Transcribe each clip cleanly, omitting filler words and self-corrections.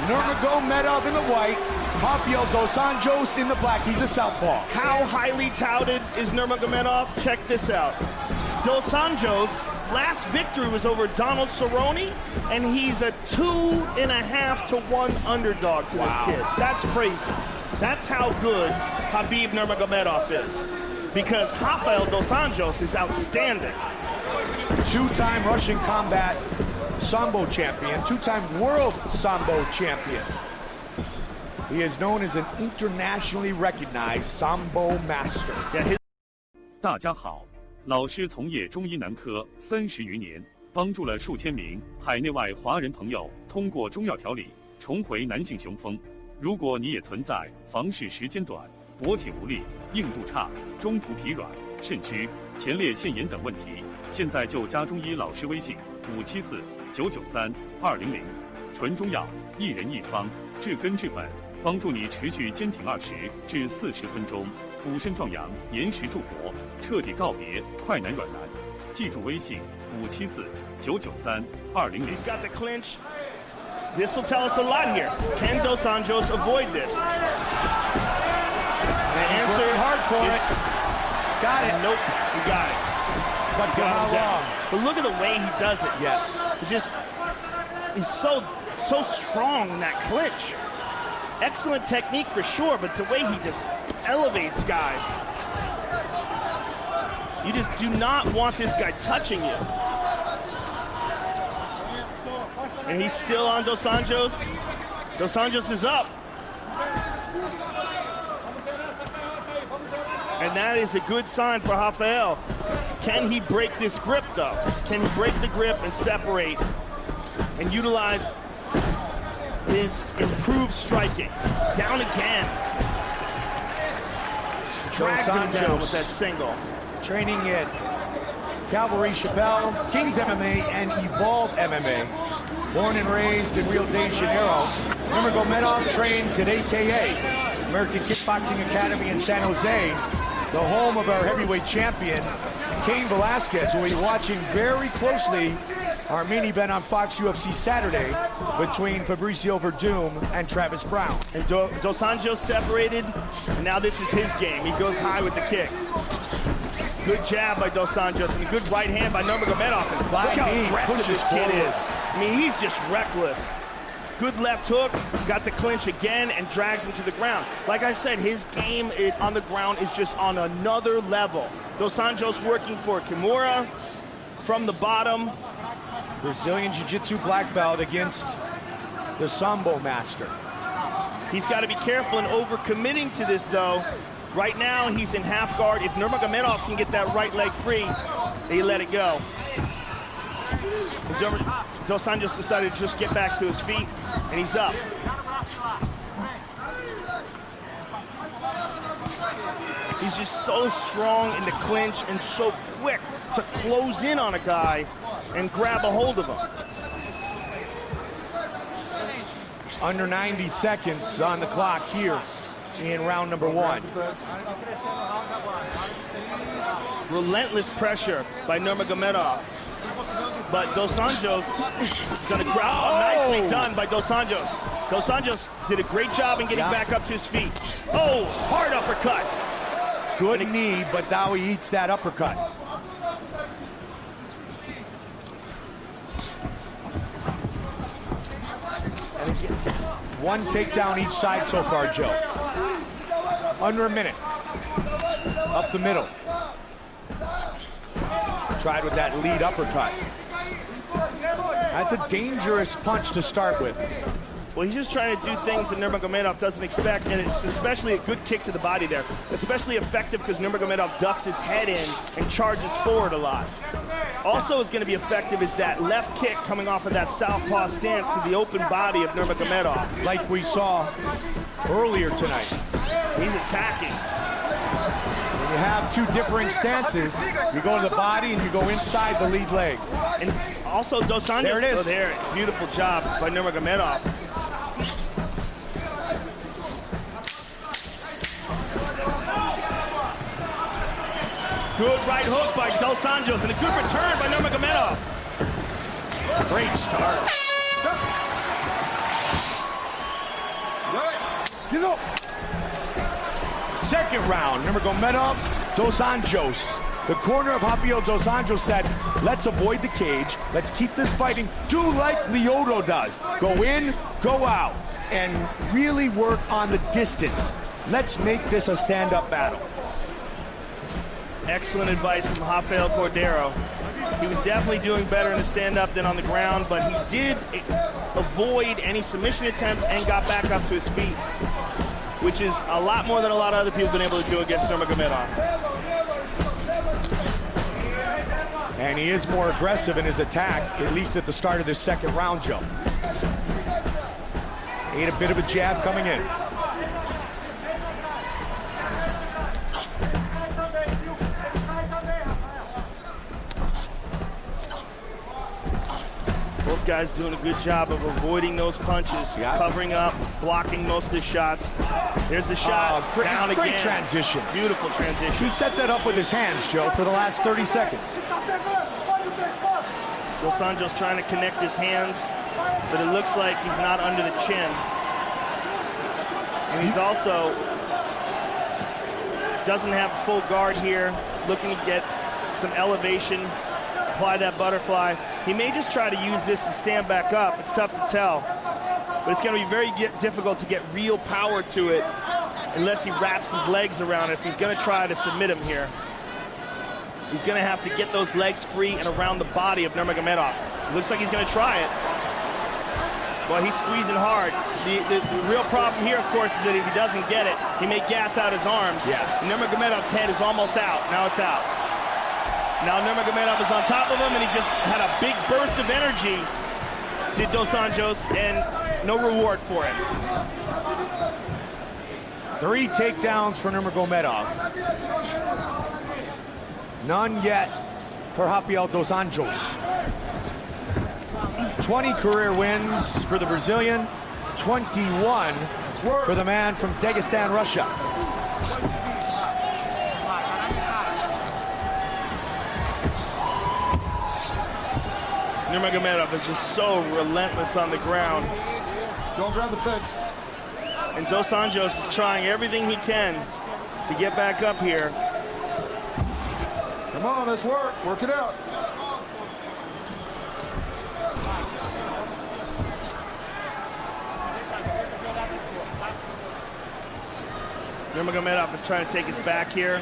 Nurmagomedov in the white, Rafael dos Anjos in the black. He's a southpaw. How highly touted is Nurmagomedov? Check this out. Dos Anjos' last victory was over Donald Cerrone, and he's a 2.5 to 1 underdog to this kid. That's crazy. That's how good Khabib Nurmagomedov is. Because Rafael dos Anjos is outstanding. Two-time Russian combat Sambo champion, two-time world Sambo champion. He is known as an internationally recognized Sambo master. 大家好，老师从业中医男科30余年，帮助了数千名海内外华人朋友通过中药调理重回男性雄风。如果你也存在房事时间短、勃起无力、硬度差、中途疲软、肾虚、前列腺炎等问题，现在就加中医老师微信574-993-200，纯中药，一人一方，治根治本，帮助你持续坚挺20至40分钟，补肾壮阳，延时助勃，彻底告别快男软男。记住微信574-993-200。He's got the clinch. This will tell us a lot here. Can Dos Anjos avoid this? The answer hard for it. Got it. Nope. He got it. But for how long? But look at the way he does it. Yes. He's so strong in that clinch. Excellent technique for sure, but the way he just elevates guys. You just do not want this guy touching you. And he's still on Dos Anjos. Dos Anjos is up. And that is a good sign for Rafael. Can he break this grip, though? Can he break the grip and separate and utilize his improved striking? Down again. Drags him down with that single. Training at Calvary Chappelle, Kings MMA, and Evolve MMA. Born and raised in Rio de Janeiro, Nurmagomedov trains at AKA, American Kickboxing Academy in San Jose, the home of our heavyweight champion, Cain Velasquez, who we're watching very closely our main event on Fox UFC Saturday between Fabricio Verdum and Travis Brown. And Dos Anjos separated, and now this is his game. He goes high with the kick. Good jab by Dos Anjos and a good right hand by Nurmagomedov. And look how aggressive this kid is. I mean, he's just reckless. Good left hook, got the clinch again and drags him to the ground. Like I said, his game on the ground is just on another level. Dos Anjos working for Kimura from the bottom. Brazilian Jiu-Jitsu black belt against the Sambo master. He's got to be careful in overcommitting to this, though. Right now, he's in half guard. If Nurmagomedov can get that right leg free, they let it go. Dos Anjos decided to just get back to his feet, and he's up. He's just so strong in the clinch and so quick to close in on a guy and grab a hold of him. Under 90 seconds on the clock here in round number 1. Relentless pressure by Nurmagomedov. But Dos Anjos done a nicely done by Dos Anjos. Dos Anjos did a great job in getting back up to his feet. Oh, hard uppercut. Good knee, but now he eats that uppercut. One takedown each side so far, Joe. Under a minute. Up the middle. Tried with that lead uppercut. That's a dangerous punch to start with. Well, he's just trying to do things that Nurmagomedov doesn't expect, and it's especially a good kick to the body there. Especially effective because Nurmagomedov ducks his head in and charges forward a lot. Also is going to be effective is that left kick coming off of that southpaw stance to the open body of Nurmagomedov. Like we saw earlier tonight. He's attacking. When you have two differing stances, you go to the body and you go inside the lead leg. And also Dos Anjos. There it is. Oh, there. Beautiful job by Nurmagomedov. Good right hook by Dos Anjos and a good return by Nurmagomedov. Great start. Second round, Nurmagomedov, Dos Anjos. The corner of Rafael Dos Anjos said, let's avoid the cage. Let's keep this fighting. Do like Lyoto does. Go in, go out, and really work on the distance. Let's make this a stand-up battle. Excellent advice from Rafael Cordeiro. He was definitely doing better in the stand-up than on the ground, but he did avoid any submission attempts and got back up to his feet, which is a lot more than a lot of other people have been able to do against Nurmagomedov. And he is more aggressive in his attack, at least at the start of this second round, Joe. Ate a bit of a jab coming in. Both guys doing a good job of avoiding those punches, covering up, blocking most of the shots. There's the shot, down again. Great transition. Beautiful transition. He set that up with his hands, Joe, for the last 30 seconds. Dos Anjos trying to connect his hands, but it looks like he's not under the chin. And he's also doesn't have full guard here, looking to get some elevation, apply that butterfly. He may just try to use this to stand back up. It's tough to tell, but it's going to be very difficult to get real power to it unless he wraps his legs around it. If he's going to try to submit him here, he's going to have to get those legs free and around the body of Nurmagomedov. Looks like he's going to try it. Well, he's squeezing hard. The real problem here, of course, is that if he doesn't get it, he may gas out his arms. Yeah. Nurmagomedov's head is almost out. Now it's out. Now Nurmagomedov is on top of him, and he just had a big burst of energy, did Dos Anjos, and no reward for it. 3 takedowns for Nurmagomedov. None yet for Rafael Dos Anjos. 20 career wins for the Brazilian, 21 for the man from Dagestan, Russia. Nurmagomedov is just so relentless on the ground. Don't grab the fence. And Dos Anjos is trying everything he can to get back up here. Come on, let's work. Work it out. Nurmagomedov is trying to take his back here.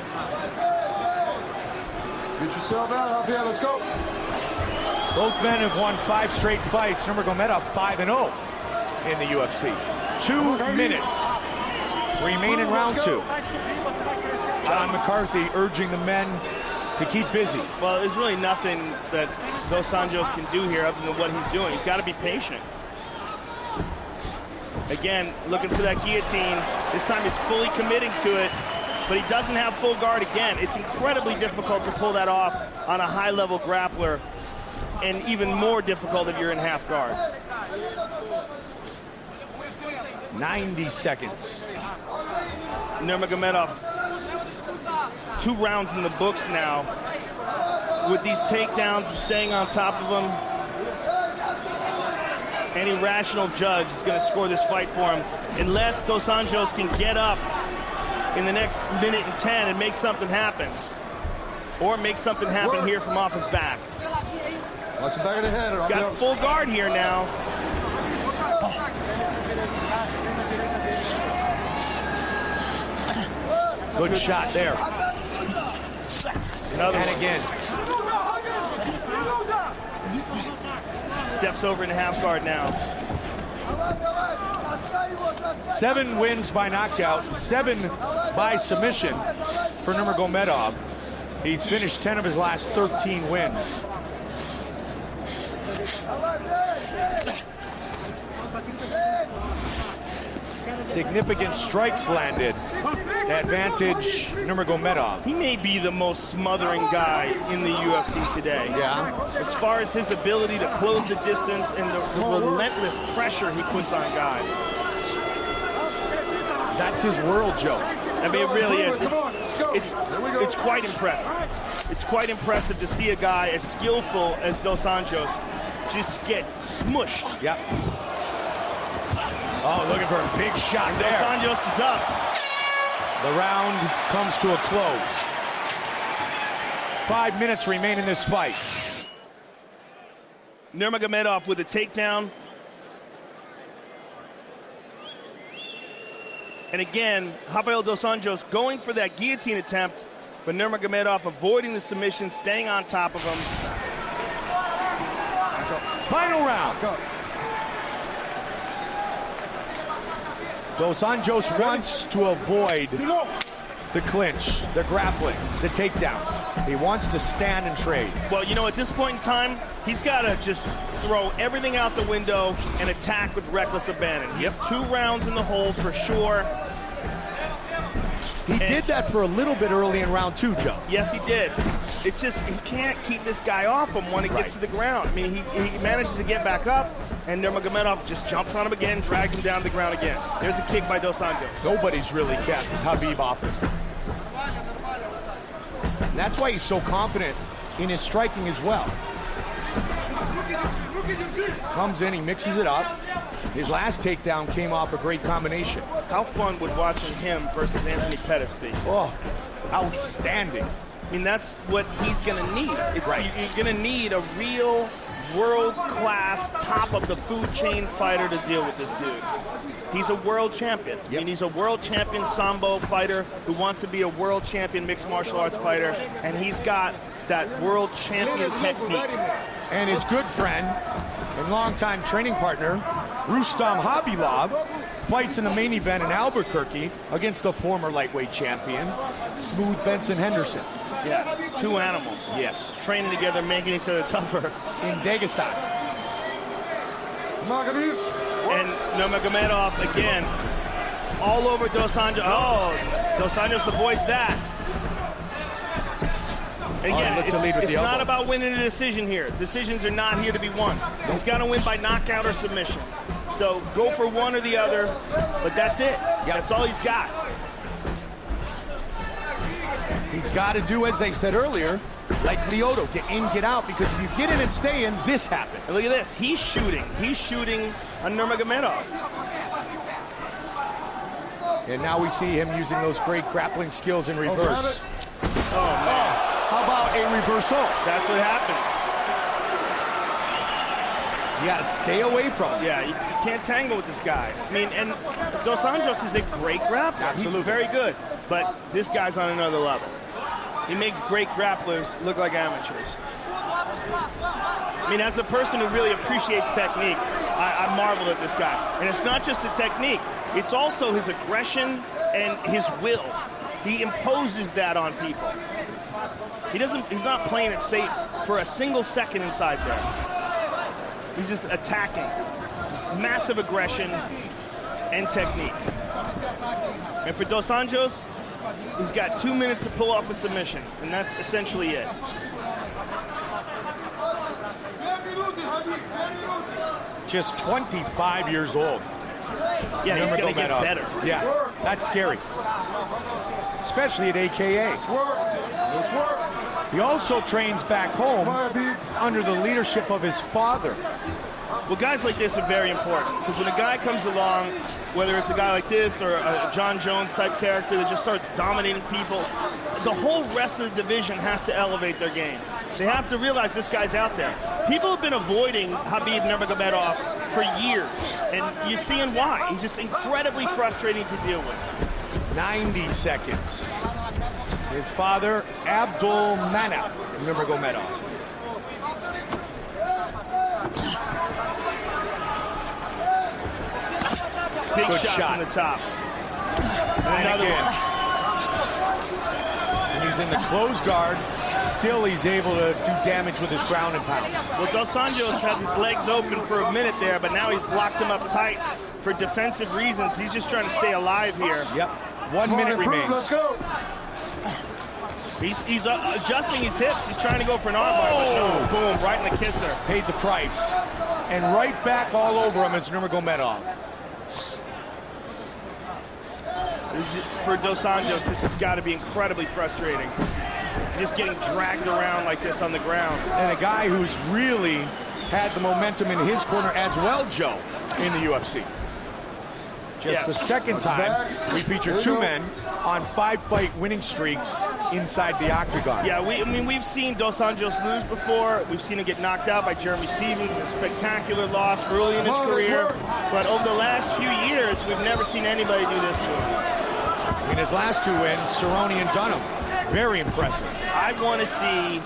Get yourself out, Rafael. Let's go. Both men have won 5 straight fights. Nurmagomedov 5-0 in the UFC. 2 minutes remain in round 2. John McCarthy urging the men to keep busy. Well, there's really nothing that Dos Anjos can do here other than what he's doing. He's got to be patient. Again, looking for that guillotine. This time he's fully committing to it, but he doesn't have full guard again. It's incredibly difficult to pull that off on a high-level grappler, and even more difficult if you're in half guard. 90 seconds. Nurmagomedov, 2 rounds in the books now. With these takedowns, staying on top of him, any rational judge is going to score this fight for him, unless Dos Anjos can get up in the next minute and 10 and make something happen. Or make something happen here from off his back. Watch the back of the head. He's got full guard here now. Good shot there. Another and one. again. Steps over into half guard now. 7 wins by knockout, 7 by submission for Nurmagomedov. He's finished 10 of his last 13 wins. Significant strikes landed. Advantage Nurmagomedov. He may be the most smothering guy in the UFC today. Yeah. As far as his ability to close the distance and the relentless pressure he puts on guys. That's his world, Joe. I mean, it really is. It's quite impressive. It's quite impressive to see a guy as skillful as Dos Anjos just get smushed. Yep. Oh, looking for a big shot there. Dos Anjos is up. The round comes to a close. 5 minutes remain in this fight. Nurmagomedov with a takedown. And again, Rafael Dos Anjos going for that guillotine attempt, but Nurmagomedov avoiding the submission, staying on top of him. Final round. Go. Dos Anjos wants to avoid the clinch, the grappling, the takedown. He wants to stand and trade. Well, you know, at this point in time, he's got to just throw everything out the window and attack with reckless abandon. He's 2 rounds in the hole for sure. He did that for a little bit early in round 2, Joe. Yes, he did. It's just he can't keep this guy off him when it gets to the ground. I mean, he manages to get back up, and Nurmagomedov just jumps on him again, drags him down to the ground again. There's a kick by Dos Anjos. Nobody's really kept Khabib off him. And that's why he's so confident in his striking as well. Comes in, he mixes it up. His last takedown came off a great combination. How fun would watching him versus Anthony Pettis be? Oh, outstanding. I mean, that's what he's going to need. You're going to need a real world-class, top-of-the-food chain fighter to deal with this dude. He's a world champion. I mean, he's a world champion Sambo fighter who wants to be a world champion mixed martial arts fighter, and he's got that world champion technique. And his good friend and longtime training partner, Rustam Khabilov, fights in the main event in Albuquerque against the former lightweight champion, Smooth Benson Henderson. Yeah, 2 animals. Yes. Training together, making each other tougher. In Dagestan. And Nurmagomedov again, all over Dos Anjos. Oh, Dos Anjos avoids that. And again, it's not about winning a decision here. Decisions are not here to be won. He's got to win by knockout or submission. So go for one or the other, but that's it. That's all he's got. He's got to do, as they said earlier, like Lyoto, get in, get out, because if you get in and stay in, this happens. And look at this. He's shooting. He's shooting on Nurmagomedov. And now we see him using those great grappling skills in reverse. Oh, man. How about a reversal? That's what happens. You got to stay away from him. Yeah, you can't tangle with this guy. I mean, and Dos Anjos is a great grappler. Absolutely. He's very good, but this guy's on another level. He makes great grapplers look like amateurs. I mean, as a person who really appreciates technique, I marvel at this guy. And it's not just the technique, it's also his aggression and his will. He imposes that on people. He's not playing it safe for a single second inside there. He's just attacking. Just massive aggression and technique. And for Dos Anjos, he's got 2 minutes to pull off a submission, and that's essentially it. Just 25 years old. Yeah, he's going to get better. Yeah, that's scary. Especially at AKA. He also trains back home under the leadership of his father. Well, guys like this are very important, because when a guy comes along, whether it's a guy like this or a John Jones type character that just starts dominating people, the whole rest of the division has to elevate their game. They have to realize this guy's out there. People have been avoiding Khabib Nurmagomedov for years, and you're seeing why. He's just incredibly frustrating to deal with. 90 seconds. His father, Abdul Manap Nurmagomedov. Big Good shot from the top. And another one. And he's in the closed guard. Still, he's able to do damage with his ground and pound. Well, Dos Anjos had his legs open for a minute there, but now he's locked him up tight for defensive reasons. He's just trying to stay alive here. Yep. 1 minute remains. Let's go. He's adjusting his hips. He's trying to go for an armbar. Oh. No, boom, right in the kisser. Paid the price. And right back all over him is Nurmagomedov. For Dos Anjos, this has got to be incredibly frustrating. Just getting dragged around like this on the ground. And a guy who's really had the momentum in his corner as well, Joe, in the UFC. Just the second time we feature two men on 5-fight winning streaks inside the octagon. Yeah, we've seen Dos Anjos lose before. We've seen him get knocked out by Jeremy Stevens in a spectacular loss early in his career. But over the last few years, we've never seen anybody do this to him. In his last two wins, Cerrone and Dunham. Very impressive. I want to see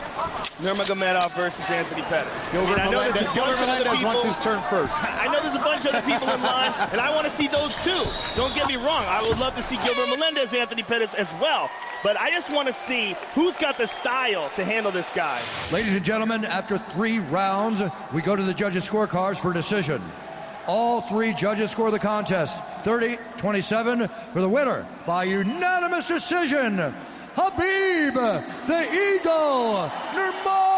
Nurmagomedov versus Anthony Pettis. Gilbert Melendez wants his turn first. I know there's a bunch of other people in line, and I want to see those too. Don't get me wrong. I would love to see Gilbert Melendez, Anthony Pettis as well. But I just want to see who's got the style to handle this guy. Ladies and gentlemen, after 3 rounds, we go to the judges' scorecards for decision. All 3 judges score the contest 30-27 for the winner by unanimous decision. Khabib, the Eagle, Nurmagomedov.